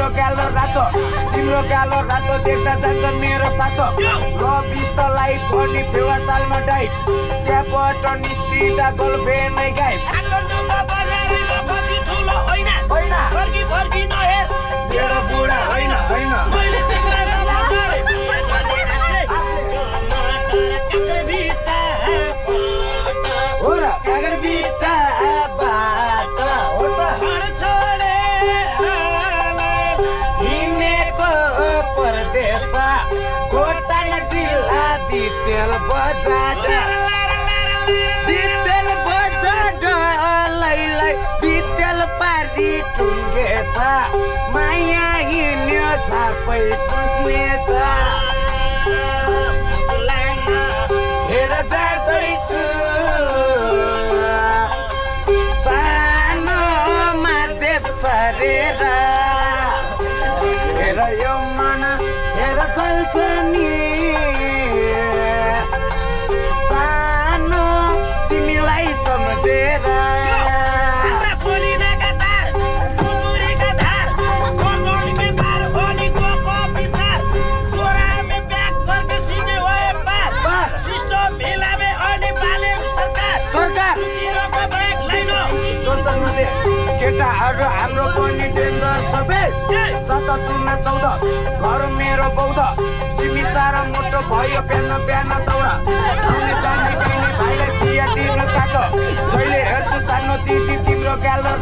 तिम्रो गालो रातो देख्दा जान्छ मेरो सातो बिस्तलाई पनि फेवा तालमा डाइट त्यहाँबाट निस्किँदा गोल्फे नै गाई मेरो बुढा होइन परदेशा कोटाङ जिल्ला दितेल बजार लैलाई दितेल पारी टुङ्गेछ माया हिँड्यो छापै सुक्नेछ हेर जाँदैछु सानोमा देख्छ रेर हेर यो मन हेर चल्छ नि सानो तिमीलाई सम्झेर केटाहरू हाम्रो पनि डेन्जर सबै 7-14 घर मेरो बौद्ध तिमी सारा मोटो भयो बिहान दौडा भाइलाई चिया दिनु तातो जहिले हेर्छु सानो दिदी तिम्रो गालो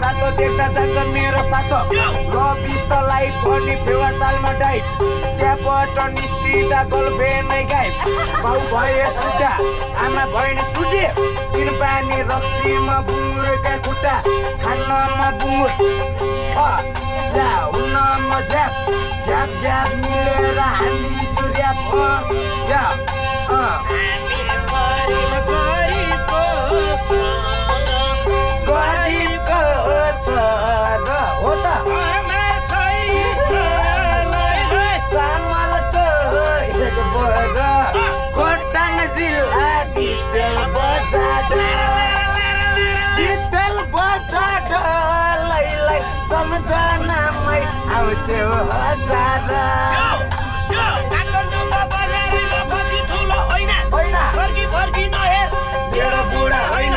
रातो देख्दा जान्छ मेरो सातो बिस्तलाई पनि फेवा तालमा डाइट त्यहाँबाट निस्किँदा गोल्फे नै गाई बाउ भए सुटा आमा भएन सुटे किन पानी रक्सीमा बुङ्गुरका खुट्टा खानमा बुङ्गुर हुनमा झ्याप मिलेर हामी सूर्य कोटाङ जिल्ला दितेल बजार लैलाई सम्झनामै आउँछौ हजार मेरो बुढा होइन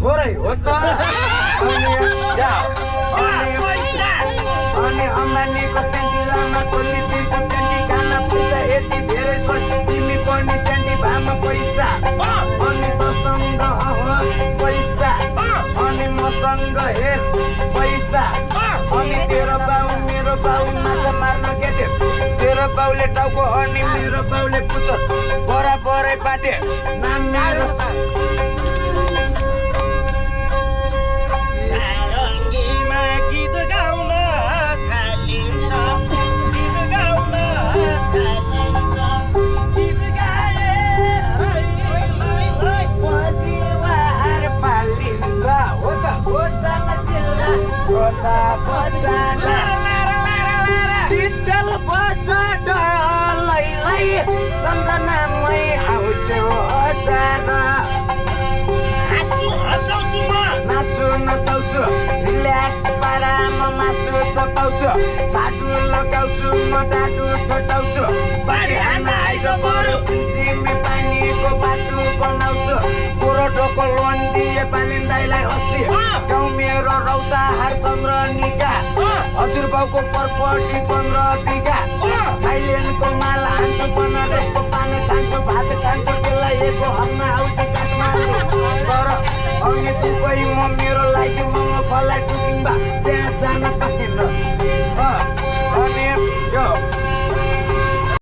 थोरै हो त अनि अम्बानीको सेन्टिलामा कोली दिन्छ सेन्टी खाना पैसा यति धेरै छ तिमी पनि सेन्टी भामा पैसा अनि मसँग पैसा अनि मसँग हेर पैसा अनि तेरो बाउ मेरो बाउ माछा मार्न गेटे तेरो बाउले टाउको अनि मेरो बाउले पुछ बराबरै बाटे नाम मेरो दितेल बजार लैलाई सम्झनामै आउँछौ हजार नाच्छु नचाउँछु रिल्याक्स पारामा मासु चपाउँछु साडु लगाउँछु म डाडु ठटाउँछु बारी हान्न आइज बरु सिमी पानीको बाटो बनाउँछु कोरोडोको लोन दिए पालिन दाइलाई अस्ति गाउँ मेरो रौता हार चन्द्र निका हजुरबाउको प्रपर्टी 15 बिघा थाइल्यान्डको माल हान्छु बनारसको पानी खान्छु भात खान्छु बेलायतको हकमा आउँछु काठमाडौँ तर अनि दुबई म मेरो लागि म फलाई टुकिङ बा